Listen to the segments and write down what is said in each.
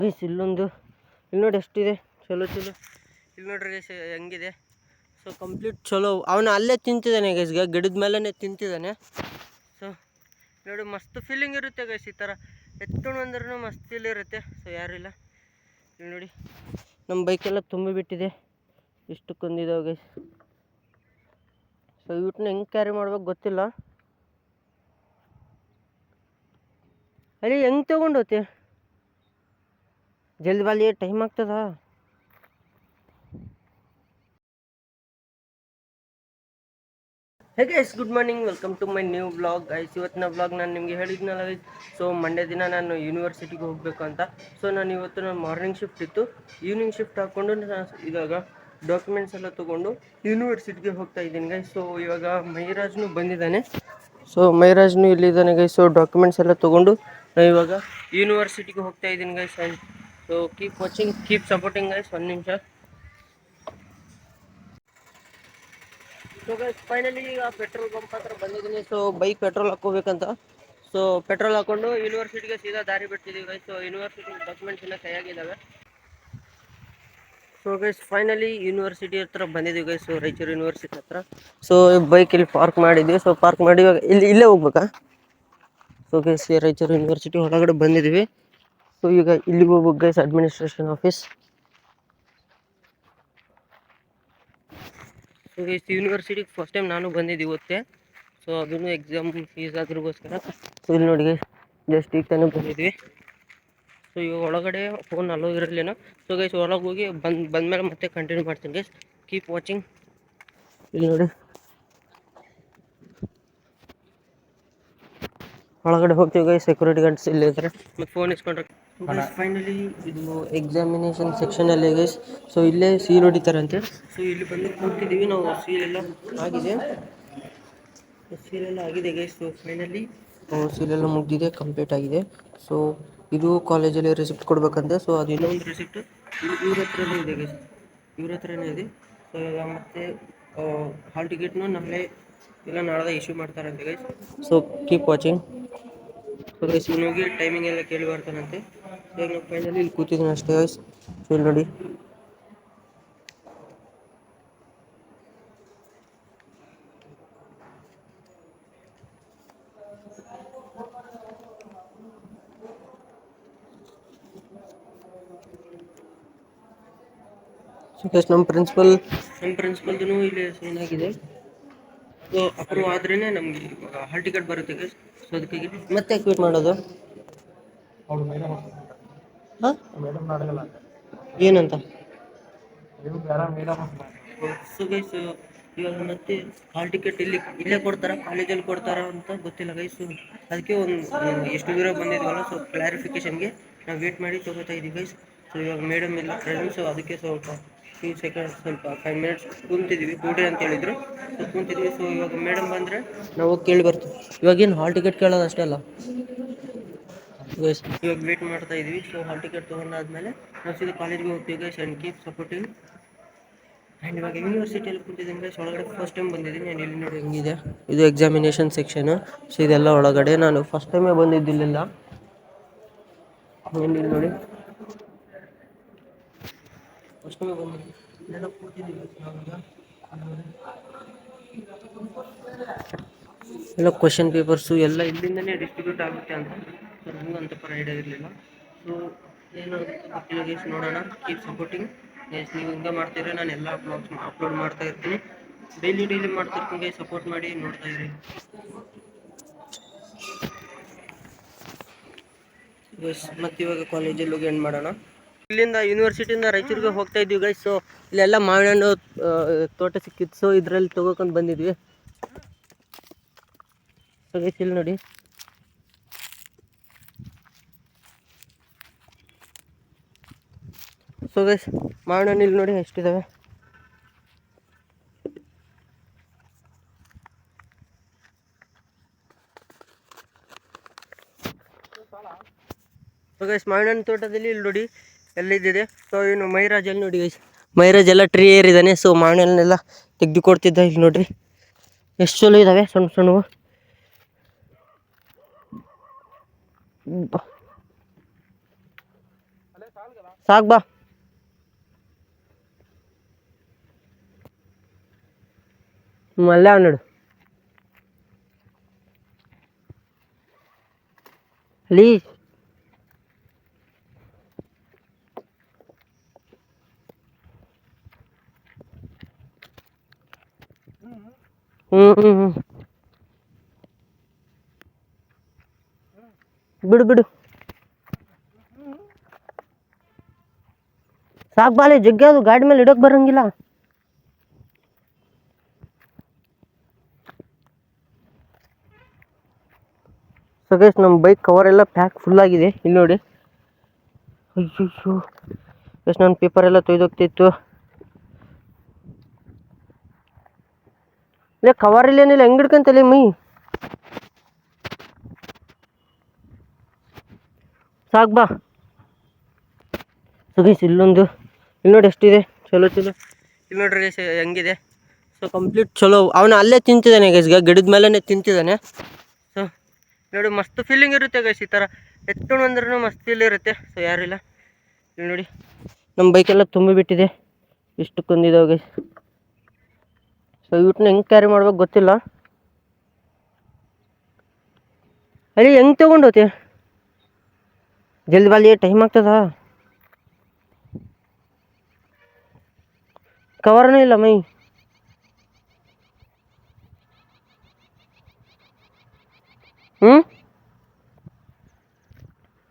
Guys ಇಲ್ಲಿ ನೋಡಿ ಎಷ್ಟಿದೆ, ಚಲೋ ಇಲ್ಲಿ ನೋಡ್ರಿ ಗೈಸ್ ಹೆಂಗಿದೆ. ಸೊ ಕಂಪ್ಲೀಟ್ ಚಲೋ. ಅವನು ಅಲ್ಲೇ ತಿಂತಿದ್ದಾನೆ ಗೈಸ್, ಗಿಡದ ಮೇಲೇ ತಿಂತಿದ್ದಾನೆ. ಸೊ ನೋಡಿ ಮಸ್ತ್ ಫೀಲಿಂಗ್ ಇರುತ್ತೆ ಗೈಸ್, ಈ ಥರ ಎತ್ಕೊಂಡು ಬಂದ್ರೂ ಮಸ್ತ್ ಫೀಲ್ ಇರುತ್ತೆ. ಸೊ ಯಾರಿಲ್ಲ ಇಲ್ಲಿ ನೋಡಿ, ನಮ್ಮ ಬೈಕೆಲ್ಲ ತುಂಬಿಬಿಟ್ಟಿದೆ, ಇಷ್ಟಕ್ಕೊಂದಿದ್ದಾವೆ ಗೈಸ್. ಸೊ ಇವಟ್ಟನ್ನ ಹೆಂಗೆ ಕ್ಯಾರಿ ಮಾಡ್ಬೇಕು ಗೊತ್ತಿಲ್ಲ. ಅಲ್ಲಿ ಹೆಂಗೆ ತೊಗೊಂಡೋತಿ, ಜಲ್ದಿ ಬಾಲಿ ಟೈಮ್ ಆಗ್ತದ. Hey guys, good morning, welcome to my new blog guys. ಇವತ್ತಿನ ಬ್ಲಾಗ್ ನಾನು ನಿಮಗೆ ಹೇಳಿದ್ನಲ್ಲ ಗೈಸ್. ಸೊ ಮಂಡೇ ದಿನ ನಾನು ಯೂನಿವರ್ಸಿಟಿಗೆ ಹೋಗಬೇಕು ಅಂತ. ಸೊ ನಾನು ಇವತ್ತು ಮಾರ್ನಿಂಗ್ ಶಿಫ್ಟ್ ಇತ್ತು, ಈವ್ನಿಂಗ್ ಶಿಫ್ಟ್ ಹಾಕ್ಕೊಂಡು ನಾನು ಇವಾಗ ಡಾಕ್ಯುಮೆಂಟ್ಸ್ ಎಲ್ಲ ತೊಗೊಂಡು ಯೂನಿವರ್ಸಿಟಿಗೆ ಹೋಗ್ತಾ ಇದ್ದೀನಿ ಗೈಸ್. ಸೊ ಇವಾಗ ಮೈರಾಜ್ನು ಬಂದಿದ್ದಾನೆ. ಸೊ ಮೈರಾಜ್ನು ಇಲ್ಲಿದ್ದಾನೆ ಗೈಸ್. ಸೊ ಡಾಕ್ಯುಮೆಂಟ್ಸ್ ಎಲ್ಲ ತೊಗೊಂಡು ನಾನು ಇವಾಗ ಯೂನಿವರ್ಸಿಟಿಗೆ ಹೋಗ್ತಾ ಇದ್ದೀನಿ guys. So keep watching, keep supporting guys. ಒಂದು ನಿಮಿಷ. ಸೊ ಗೈಸ್ ಫೈನಲಿ ಈಗ ಪೆಟ್ರೋಲ್ ಬಂಪ್ ಹತ್ರ ಬಂದಿದ್ದೀನಿ. ಸೊ ಬೈಕ್ ಪೆಟ್ರೋಲ್ ಹಾಕೋಬೇಕಂತ. ಸೊ ಪೆಟ್ರೋಲ್ ಹಾಕೊಂಡು ಯೂನಿವರ್ಸಿಟಿಗೆ ಸೀದಾ ದಾರಿ ಬಿಡ್ತಿದ್ದೀವಿ ಗೈಸ್. ಸೊ ಯೂನಿವರ್ಸಿಟಿ ಡಾಕ್ಯುಮೆಂಟ್ಸ್ ಎಲ್ಲ ಕೈಯಾಗಿದ್ದಾವೆ. ಸೊ ಗೈಸ್ ಫೈನಲಿ ಯೂನಿವರ್ಸಿಟಿ ಹತ್ರ ಬಂದಿದ್ದೀವಿ ಗೈಸ್. ಸೊ ರಾಯಚೂರು ಯೂನಿವರ್ಸಿಟಿ ಹತ್ರ. ಸೊ ಬೈಕ್ ಇಲ್ಲಿ ಪಾರ್ಕ್ ಮಾಡಿದ್ವಿ. ಸೊ ಪಾರ್ಕ್ ಮಾಡಿ ಇವಾಗ ಇಲ್ಲೇ ಹೋಗ್ಬೇಕಾ. ಸೊ ಗೈಸ್ ರಾಯಚೂರು ಯೂನಿವರ್ಸಿಟಿ ಹೊರಗಡೆ ಬಂದಿದ್ದೀವಿ. ಸೊ ಈಗ ಇಲ್ಲಿಗೆ ಹೋಗ್ಬೇಕು guys, administration office. So guys ಯೂನಿವರ್ಸಿಟಿಗೆ ಫಸ್ಟ್ ಟೈಮ್ ನಾನು ಬಂದಿದ್ದು ಇವತ್ತೇ. ಸೊ ಅದನ್ನು ಎಕ್ಸಾಮ್ ಫೀಸ್ ಅದ್ರಗೋಸ್ಕರ. ಸೊ ಇಲ್ಲಿ ನೋಡಿ ಗೈಸ್, ಜಸ್ಟ್ ಈಗ ತಾನೇ ಬಂದಿದ್ವಿ. ಸೊ ಇವಾಗ ಒಳಗಡೆ ಫೋನ್ ಅಲೋ ಇರಲಿಲ್ಲ. ಸೊ ಗೈಸ್ ಒಳಗೆ ಹೋಗಿ ಬಂದಮೇಲೆ ಮತ್ತೆ ಕಂಟಿನ್ಯೂ ಮಾಡ್ತೀನಿ ಗೈಸ್. Keep watching. ಇಲ್ಲಿ ನೋಡಿ ಒಳಗಡೆ ಹೋಗ್ತೀವಿ ಗೈಸ್. ಸೆಕ್ಯೂರಿಟಿ ಗಾರ್ಡ್ಸ್ ಇಲ್ಲಿ ಇದ್ದಾರೆ, ಮತ್ತು ಫೋನ್ ಇಸ್ಕೊಂಡ್ರೆ. ಫೈನಲಿ ಇದು ಎಕ್ಸಾಮಿನೇಷನ್ ಸೆಕ್ಷನಲ್ಲಿ ಗೈಸ್. ಸೊ ಇಲ್ಲೇ ಸೀಲ್ ಹೊಡಿತಾರಂತೆ. ಸೊ ಇಲ್ಲಿ ಬಂದು ಕೂತಿದ್ದೀವಿ ನಾವು. ಸೀಲೆಲ್ಲ ಆಗಿದೆ ಗೈಸ್. ಸೊ ಫೈನಲಿ ಸೀಲೆಲ್ಲ ಮುಗಿದಿದೆ, ಕಂಪ್ಲೀಟ್ ಆಗಿದೆ. ಸೊ ಇದು ಕಾಲೇಜಲ್ಲಿ ರಿಸಿಪ್ಟ್ ಕೊಡ್ಬೇಕಂತೆ. ಸೊ ಅದು ಇನ್ನೊಂದು ರಿಸಿಪ್ಟ್ ಇವ್ರ ಹತ್ರನೇ ಇದೆ ಗೈಸ್, ಇವ್ರ ಹತ್ರನೇ ಇದೆ. ಸೊ ಇವಾಗ ಮತ್ತೆ ಹಾಲ್ ಟಿಕೆಟ್ನು ನಾಳೆ ಇಲ್ಲ ನಾಳೆ ಇಶ್ಯೂ ಮಾಡ್ತಾರಂತೆ guys. So keep watching. So guys ಇವನಿಗೆ ಟೈಮಿಂಗ್ ಎಲ್ಲ ಕೇಳಿ ಬರ್ತಾನಂತೆ. ಸೊ ಈಗ ನಾವು ಫೈನಲಿ ಇಲ್ಲಿ ಕೂತಿದ್ದೀನಿ ಅಷ್ಟೇ ಗೈಸ್. ಸೊ ಇಲ್ಲಿ ನೋಡಿ ನಮ್ಮ ಪ್ರಿನ್ಸಿಪಲ್ದು ಇಲ್ಲಿ ಸೈನ್ ಆಗಿದೆ. ಸೊ ಅಪ್ರೂವ್ ಆದ್ರೇ ನಮಗೆ ಹಾಲ್ ಟಿಕೆಟ್ ಬರುತ್ತೆ ಗೈಸ್. ಸೊ ಅದಕ್ಕಾಗಿ ಮತ್ತೆ ಕ್ವಿಟ್ ಮಾಡೋದು. ಹಾಂ ಏನಂತ. ಸೊ ಗೈಸ್ ಇವಾಗ ಮತ್ತೆ ಹಾಲ್ ಟಿಕೆಟ್ ಇಲ್ಲೇ ಕೊಡ್ತಾರ, ಕಾಲೇಜಲ್ಲಿ ಕೊಡ್ತಾರ ಅಂತ ಗೊತ್ತಿಲ್ಲ ಗೈಸ್. ಅದಕ್ಕೆ ಒಂದು ಎಷ್ಟು ದೂರ ಬಂದಿದ್ವಲ್ಲ, ಸೊ ಕ್ಲಾರಿಫಿಕೇಷನ್ಗೆ ನಾವು ವೇಟ್ ಮಾಡಿ ತೊಗೋತಾ ಇದ್ದೀವಿ ಗೈಸ್. ಸೊ ಇವಾಗ ಮೇಡಮ್ ಇಲ್ಲ ಪ್ರೆಸೆಂಟ್. ಸೊ ಅದಕ್ಕೆ ಸ್ವಲ್ಪ 5 ಮಿನಿಟ್ಸ್ ಕೂತಿದ್ದೀವಿ, ಕೂಡ್ರಿ ಅಂತ ಹೇಳಿದ್ರು. ಸೊ ಕೂತಿದ್ವಿ. ಸೊ ಇವಾಗ ಮೇಡಮ್ ಬಂದರೆ ನಾವು ಕೇಳಿ ಬರ್ತೀವಿ. ಇವಾಗೇನು ಹಾಲ್ ಟಿಕೆಟ್ ಕೇಳೋದು ಅಷ್ಟೇ ಅಲ್ಲ ಗೈಸ್, ಇವಾಗ ವೇಟ್ ಮಾಡ್ತಾ ಇದ್ವಿ. ಸೊ ಹಾಲ್ ಟಿಕೆಟ್ ತೊಗೊಂಡಾದ್ಮೇಲೆ ನಾವು ಸೀದಾ ಕಾಲೇಜ್ಗೆ ಹೋಗ್ತೀವಿ guys. And keep supporting. And ಇವಾಗ ಯೂನಿವರ್ಸಿಟಿಯಲ್ಲಿ ಕೂತಿದ್ದೀನಿ ಗೈಸ್. ಒಳಗಡೆ ಫಸ್ಟ್ ಟೈಮ್ ಬಂದಿದ್ದೀನಿ ನಾನು. ಇಲ್ಲಿ ನೋಡಿ ಹೆಂಗಿದೆ, ಇದು ಎಕ್ಸಾಮಿನೇಷನ್ ಸೆಕ್ಷನು. ಸೊ ಇದೆಲ್ಲ ಒಳಗಡೆ ನಾನು ಫಸ್ಟ್ ಟೈಮೇ ಬಂದಿದ್ದಿಲ್ಲ. ಇಲ್ಲಿ ನೋಡಿ ಫಸ್ಟ್ ಟೈಮೇ ಬಂದಿದ್ದೀನಿ, ಇಲ್ಲೆಲ್ಲ ಕೂತಿದ್ದೀವಿ ನಾವೀಗ. ಎಲ್ಲ ಕ್ವಶನ್ ಪೇಪರ್ಸು ಎಲ್ಲ ಇಲ್ಲಿಂದನೇ ಡಿಸ್ಟ್ರಿಬ್ಯೂಟ್ ಆಗುತ್ತೆ ಅಂತ. ಸೊ ನನಗೂ ಅಂತ ಪರ ಐಡಿಯಾ ಇರಲಿಲ್ಲ. ಸೊ ಏನಾಗುತ್ತೆ ಗೊತ್ತಿಲ್ಲ ಗೈಸ್, ನೋಡೋಣ. Keep supporting guys. ನೀವು ಹಿಂಗೆ ಮಾಡ್ತಿದ್ರೆ ನಾನು ಎಲ್ಲ ಬ್ಲಾಗ್ಸ್ ಅಪ್ಲೋಡ್ ಮಾಡ್ತಾ ಇರ್ತೀನಿ, ಡೈಲಿ ಮಾಡ್ತಿರ್ತೀನಿ ಗೈಸ್. ಸಪೋರ್ಟ್ ಮಾಡಿ, ನೋಡ್ತಾ ಇರಿ ಗೈಸ್. ಮತ್ತು ಇವಾಗ ಕಾಲೇಜಲ್ಲಿ ಹೋಗಿ ಎಂಡ್ ಮಾಡೋಣ. ಇಲ್ಲಿಂದ ಯೂನಿವರ್ಸಿಟಿಯಿಂದ ರಾಯಚೂರಿಗೆ ಹೋಗ್ತಾ ಇದ್ದೀವಿ ಗೈಸ್. ಸೊ ಇಲ್ಲೆಲ್ಲ ಮಾವಿನ ಹಣ್ಣು ತೋಟ ಸಿಕ್ಕಿತ್ತು. ಸೊ ಇದರಲ್ಲಿ ತೊಗೋಕೊಂಡು ಬಂದಿದ್ವಿ. ಸೊ ಗೈಸ್ ಇಲ್ಲಿ ನೋಡಿ, ಸೊ ಗೈಸ್ ಮಾವಿನ ಹಣ್ಣು ಇಲ್ಲಿ ನೋಡಿ ಎಷ್ಟಿದ್ದಾವೆ. ಸೊ ಗೈಸ್ ಮಾವಿನ ಹಣ್ಣು ತೋಟದಲ್ಲಿ ಇಲ್ಲಿ ನೋಡಿ ಎಲ್ಲಿದ್ದಿದೆ. ಸೊ ಇನ್ನು ಮೈರಾಜಲ್ಲಿ ನೋಡಿ ಗೈಸ್, ಮೈರಾಜ್ ಎಲ್ಲ ಟ್ರೀ ಏರಿದ್ದಾನೆ. ಸೊ ಮಾವಿನ ಹಣ್ಣೆಲ್ಲ ತೆಗೆದು ಕೊಡ್ತಿದ್ದ. ಇಲ್ಲಿ ನೋಡ್ರಿ ಎಷ್ಟು ಚಲೋ ಇದ್ದಾವೆ, ಸಣ್ಣ ಸಣ್ಣವು. ಸಾಕು ಬಾ. ಅಲ್ಲೇ ಅವ್ ನೋಡು ಅಲ್ಲಿ. ಬಿಡು ಬಿಡು ಸಾಕು ಬಾಲೆ ಜಗ್ಗಿ ಅದು ಗಾಡಿ ಮೇಲೆ ಇಡೋಕೆ ಬರಂಗಿಲ್ಲ. ಸೊ ಗೈಸ್ ನಮ್ಮ ಬೈಕ್ ಕವರ್ ಎಲ್ಲ ಪ್ಯಾಕ್ ಫುಲ್ ಆಗಿದೆ. ಇಲ್ಲಿ ನೋಡಿ, ಅಯ್ಯೋ ಎಷ್ಟು ನನ್ನ ಪೇಪರ್ ಎಲ್ಲ ತೊಯ್ದೋಗ್ತಿತ್ತು. ಇಲ್ಲ ಕವರ್ ಇಲ್ಲೇನಿಲ್ಲ, ಹೆಂಗೆ ಹಿಡ್ಕಂತಲ್ಲಿ ಮೈ. ಸಾಕು ಬಾ. ಸೊ ಗೈಸ್ ಇಲ್ಲೊಂದು, ಇಲ್ಲಿ ನೋಡಿ ಎಷ್ಟಿದೆ, ಚಲೋ ಚಲೋ. ಇಲ್ಲಿ ನೋಡ್ರಿ ಗೈಸ್ ಹೆಂಗಿದೆ. ಸೊ ಕಂಪ್ಲೀಟ್ ಚಲೋ. ಅವನು ಅಲ್ಲೇ ತಿಂತಿದ್ದಾನೆ ಗೈಸ್, ಗಿಡದ ಮೇಲೇ ತಿಂತಿದ್ದಾನೆ. ಸೊ ನೋಡಿ ಮಸ್ತ್ ಫೀಲಿಂಗ್ ಇರುತ್ತೆ ಗೈಸ್, ಈ ಥರ ಎತ್ಕೊಂಡು ಅಂದ್ರೂ ಮಸ್ತ್ ಫೀಲ್ ಇರುತ್ತೆ. ಸೊ ಯಾರಿಲ್ಲ, ಇಲ್ಲಿ ನೋಡಿ ನಮ್ಮ ಬೈಕೆಲ್ಲ ತುಂಬಿಬಿಟ್ಟಿದೆ, ಇಷ್ಟು ಕುಂದಿದ್ದಾವೆ ಗೈಸ್. ಸೊ ಇವತ್ತನ್ನ ಹೆಂಗೆ ಕ್ಯಾರಿ ಮಾಡ್ಬೇಕು ಗೊತ್ತಿಲ್ಲ. ಅಲ್ಲಿ ಹೆಂಗೆ ತೊಗೊಂಡೋತಿ, ಜಲ್ದಿ ಬಾಲಿ ಟೈಮ್ ಆಗ್ತದ. ಕವರ್ನೂ ಇಲ್ಲ ಮೈ.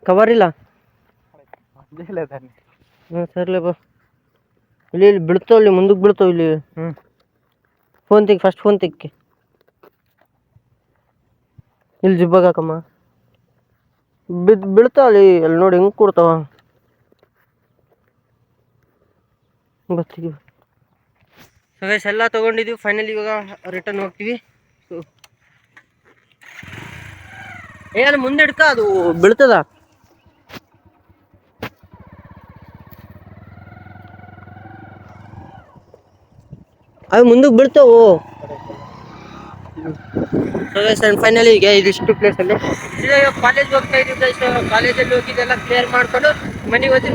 ಕವರ್ ಇಲ್ಲ. ಸರ್ಲೆ ಬಾ. ಇಲ್ಲಿ ಬೀಳ್ತಾವ, ಇಲ್ಲಿ ಮುಂದಕ್ಕೆ ಬೀಳ್ತಾವ ಇಲ್ಲಿ. ಫೋನ್ ತೆಗಿ ಫಸ್ಟ್, ಫೋನ್ ತೆಗಿ. ಇಲ್ಲಿ ಜಿಬ್ಬಾಗ ಹಾಕಮ್ಮ, ಬೀಳ್ತಾವ ಅಲ್ಲಿ ನೋಡಿ ಹೆಂಗೆ ಕೊಡ್ತಾವ. ಬರ್ತೀವಿ. ಸೊ ಗೈಸ್ ಎಲ್ಲ ತೊಗೊಂಡಿದ್ದೀವಿ. ಫೈನಲಿ ಇವಾಗ ರಿಟರ್ನ್ ಹೋಗ್ತೀವಿ. ಸೊ ಏನಾದ್ರು ಮುಂದೆ ಹಿಡ್ಕ, ಅದು ಬೀಳ್ತದ. ಅದು ಮುಂದಕ್ಕೆ ಬೀಳ್ತಾವು. ಸೊ ಗೈಸ್ ಫೈನಲಿ ಈಗ ಇದಿಷ್ಟು ಪ್ಲೇಸಲ್ಲಿ ಇವಾಗ ಕಾಲೇಜ್ಗೆ ಹೋಗ್ತಾ ಇದ್ದೀವಿ ಗೈಸ್. ಕಾಲೇಜಲ್ಲಿ ಹೋಗಿದ್ದೆಲ್ಲ ಕ್ಲಿಯರ್ ಮಾಡ್ಕೊಂಡು ಮನೆಗೆ ಹೋಗಿ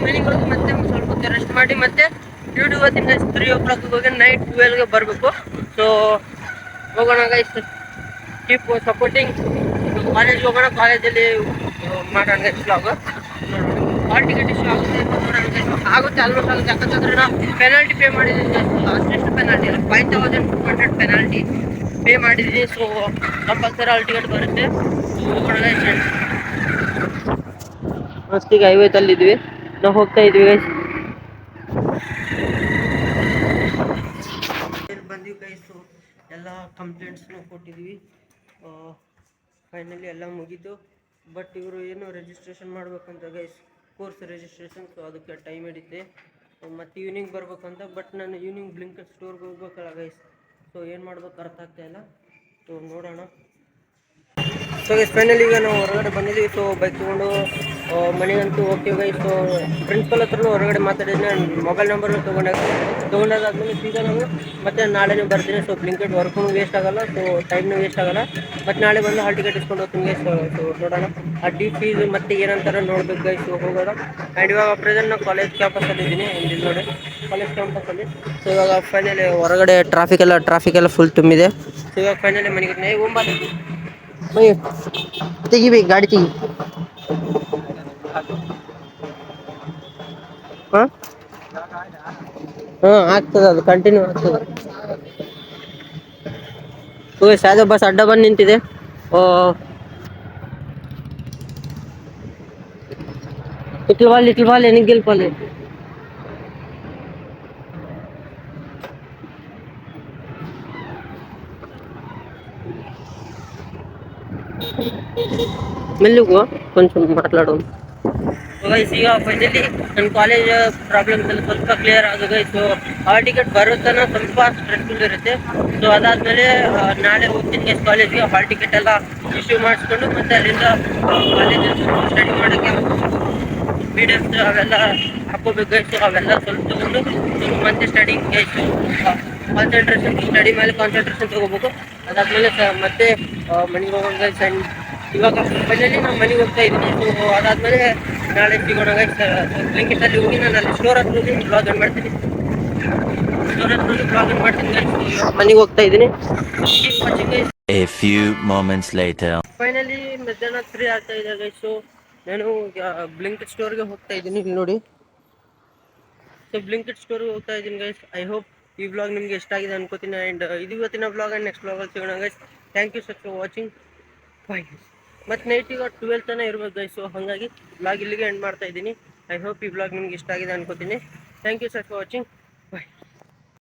ಮತ್ತೆ ಸ್ವಲ್ಪ ಹೊತ್ತು ರೆಸ್ಟ್ ಮಾಡಿ ಮತ್ತೆ ಡ್ಯೂಟಿ ಹೋಗ್ತೀನಿ ಗೈಸ್. 3 o'clock ಹೋಗಿ ನೈಟ್ 12ಗೆ ಬರಬೇಕು. ಸೊ ಹೋಗೋಣ ಗೈಸ್, ಕೀಪ್ ಸಪೋರ್ಟಿಂಗ್. ಕಾಲೇಜ್ಗೆ ಹೋಗೋಣ, ಕಾಲೇಜಲ್ಲಿ ಮಾಡೋಣ guys vlog. Hall ticket issue ಆಗುತ್ತೆ ಆಲ್ಮೋಸ್ಟ್ ಆಗುತ್ತೆ. ಯಾಕಂತಂದ್ರೆ ನಾವು ಪೆನಾಲ್ಟಿ ಪೇ ಮಾಡಿದ್ದೀನಿ, ಅಷ್ಟೆಷ್ಟು ಪೆನಾಲ್ಟಿ ಇಲ್ಲ, 5200 ಪೆನಾಲ್ಟಿ ಪೇ ಮಾಡಿದ್ದೀನಿ. ಸೊ ಕಂಪಲ್ಸರಿ ಹಾಲ್ ಟಿಕೆಟ್ ಬರುತ್ತೆ. ಮಸ್ತಿಗೆ ಹೈವೇತಲ್ಲಿದ್ವಿ, ನಾವು ಹೋಗ್ತಾ ಇದ್ವಿ ಗೈಸ್. ಬಂದಿವಿ ಗೈಸ್, ಎಲ್ಲ ಕಂಪ್ಲೇಂಟ್ಸ್ನು ಕೊಟ್ಟಿದ್ವಿ. ಫೈನಲಿ ಎಲ್ಲ ಮುಗೀತು. ಬಟ್ ಇವರು ಏನು ರಿಜಿಸ್ಟ್ರೇಷನ್ ಮಾಡ್ಬೇಕಂತ ಗೈಸ್, ಕೋರ್ಸ್ ರಿಜಿಸ್ಟ್ರೇಷನ್. ಸೊ ಅದಕ್ಕೆ ಟೈಮ್ ಹಿಡಿತೆ, ಮತ್ತು ಈವ್ನಿಂಗ್ ಬರ್ಬೇಕಂತ. ಬಟ್ ನಾನು ಈವ್ನಿಂಗ್ ಬ್ಲಿಂಕೆಟ್ ಸ್ಟೋರ್ಗೆ ಹೋಗ್ಬೇಕಲ್ಲ ಗೈಸ್. ಸೊ ಏನು ಮಾಡ್ಬೇಕು ಅರ್ಥ ಆಗ್ತಾಯಿಲ್ಲ. ಸೊ ನೋಡೋಣ. ಸೊ ಗೈಸ್ ಫೈನಲಿ ಈಗ ನಾವು ಹೊರಗಡೆ ಬಂದಿದ್ದೀವಿ. ಸೊ ಬೈಕ್ ತೊಗೊಂಡು ಮನೆಗಂತೂ ಹೋಗ್ತೀವಿ ಗೈಸ್. ಸೊ ಪ್ರಿನ್ಸಿಪಲ್ ಹತ್ರನೂ ಹೊರಗಡೆ ಮಾತಾಡಿದ್ದೀನಿ, ಮೊಬೈಲ್ ನಂಬರ್ನು ತೊಗೊಂಡಾದ್ಮೇಲೆ ಸೀದಾ ನಾವು ಮತ್ತೆ ನಾಳೆನೇ ಬರ್ತೀನಿ. ಸೊ ಬ್ಲಿಂಕೆಟ್ ವರ್ಕೂ ವೇಸ್ಟ್ ಆಗೋಲ್ಲ, ಸೊ ಟೈಮ್ನೂ ವೇಸ್ಟ್ ಆಗೋಲ್ಲ. ಮತ್ತು ನಾಳೆ ಬಂದು ಹಾಲ್ ಟಿಕೆಟ್ ಇಸ್ಕೊಂಡು ಹೋಗ್ತೀನಿ ಗೈಸ್. ಸೊ ನೋಡೋಣ ಆ ಡಿ ಫೀಸ್ ಮತ್ತು ಏನಂತಾರೆ ನೋಡ್ಬೇಕು ಗೈಸ್. ಹೋಗೋಣ. ಆ್ಯಂಡ್ ಇವಾಗ ಪ್ರೆಸೆಂಟ್ ನಾವು ಕಾಲೇಜ್ ಕ್ಯಾಂಪಸಲ್ಲಿ ಇದ್ದೀನಿ, ಇಲ್ಲಿ ನೋಡಿ ಕಾಲೇಜ್ ಕ್ಯಾಂಪಸಲ್ಲಿ. ಸೊ ಇವಾಗ ಫೈನಲಿ ಹೊರಗಡೆ ಟ್ರಾಫಿಕ್ ಎಲ್ಲ ಫುಲ್ ತುಂಬಿದೆ. ಸೊ ಇವಾಗ ಫೈನಲಿ ಮನೆಗೆ ಮೈ ತೆಗಿಬೇಕು, ಗಾಡಿ ತೆಗಿ. ಹಾಂ ಆಗ್ತದೆ, ಅದು ಕಂಟಿನ್ಯೂ ಆಗ್ತದೆ. ಸಾದ ಬಸ್ ಅಡ್ಡ ಬಂದು ನಿಂತಿದೆ. Little ball ಎನಿಗೆಲ್ ಪಾಲೆ. మెల్లుగో కొంచెం మాట్లాడు. ಈಗ ಫೈನಲಿ ನನ್ನ ಕಾಲೇಜ್ ಪ್ರಾಬ್ಲಮ್ಸ್ ಎಲ್ಲ ಸ್ವಲ್ಪ ಕ್ಲಿಯರ್ ಆಗಿದೆ. ಸೊ ಹಾಲ್ ಟಿಕೆಟ್ ಬರುತ್ತಾನ ಸ್ವಲ್ಪ ಸ್ಟ್ರೆಸ್ಫುಲ್ ಇರುತ್ತೆ. ಸೊ ಅದಾದಮೇಲೆ ನಾಳೆ ಹೋಗ್ತೀನಿ ಕಾಲೇಜ್ಗೆ. ಹಾಲ್ ಟಿಕೆಟ್ ಎಲ್ಲ ಇಶ್ಯೂ ಮಾಡಿಸ್ಕೊಂಡು ಮತ್ತೆ ಅಲ್ಲಿಂದ ಕಾಲೇಜಲ್ಲಿ ಸ್ಟಡಿ ಮಾಡೋಕ್ಕೆ ಪಿ ಡಿ ಎಫ್ಸ್ ಅವೆಲ್ಲ ಹಾಕೋಬೇಕು. ಸೊ ಅವೆಲ್ಲ ಸ್ವಲ್ಪ ತೊಗೊಂಡು ಮತ್ತೆ ಸ್ಟಡಿಗೆ ಕಾನ್ಸಂಟ್ರೇಷನ್, ಸ್ಟಡಿ ಮೇಲೆ ಕಾನ್ಸಂಟ್ರೇಷನ್ ತೊಗೋಬೇಕು. ಅದಾದಮೇಲೆ ಮತ್ತೆ ಮನೆಗೆ ಹೋಗೋಂಗೆ ಇವಾಗ ಫೈನಲಿ ನಾನು ಮನೆಗೆ ಹೋಗ್ತಾ ಇದ್ದೀನಿ. ಸೊ ಅದಾದಮೇಲೆ ನಾಳೆ ಸಿಗೋಣ ಗೈಸ್. ಬ್ಲಿಂಕಿಟಲ್ಲಿ ಹೋಗಿ ನಾನು ಅಲ್ಲಿ ಸ್ಟೋರ್ ಹತ್ರ ಹೋಗಿ ಬ್ಲಾಗ್ ಆನ್ ಮಾಡ್ತೀನಿ. ಸ್ಟೋರ್ ಹತ್ರ ಹೋಗಿ ಬ್ಲಾಗ್ ಆನ್ ಮಾಡ್ತೀನಿ ಗೈಸ್. ಮನೆಗೆ ಹೋಗ್ತಾ ಇದ್ದೀನಿ. Keep watching guys. A few moments later. Finally ಮಧ್ಯಾಹ್ನ 3 ಆಗ್ತಾ ಇದೆ ಗೈಸು. ನಾನು ಬ್ಲಿಂಕಿಟ್ ಸ್ಟೋರ್ಗೆ ಹೋಗ್ತಾ ಇದ್ದೀನಿ. ಇಲ್ಲಿ ನೋಡಿ. ಸೊ ಬ್ಲಿಂಕಿಟ್ ಸ್ಟೋರ್ಗೆ ಹೋಗ್ತಾ ಇದ್ದೀನಿ ಗೈಸ್. ಐ ಹೋಪ್ ಈ ವ್ಲಾಗ್ ನಿಮಗೆ ಇಷ್ಟ ಆಗಿದೆ ಅನ್ಕೋತೀನಿ. ಆ್ಯಂಡ್ ಇದು ಇವತ್ತಿನ ವ್ಲಾಗ್. ಆ್ಯಂಡ್ ನೆಕ್ಸ್ಟ್ ವ್ಲಾಗಲ್ಲಿ ಸಿಗೋಣ guys. Thank you such for watching. Bye guys. ಮತ್ತು ನೈಟ್ ಈಗ 12 ತನಕ ಇರ್ಬೋದು ಗೈಸ್. ಸೊ ಹಾಗಾಗಿ ವ್ಲಾಗ್ ಇಲ್ಲಿಗೆ ಎಂಡ್ ಮಾಡ್ತಾ ಇದ್ದೀನಿ. ಐ ಹೋಪ್ ಈ ವ್ಲಾಗ್ ನಿಮ್ಗೆ ಇಷ್ಟ ಆಗಿದೆ ಅನ್ಕೋತೀನಿ. Thank you such for watching.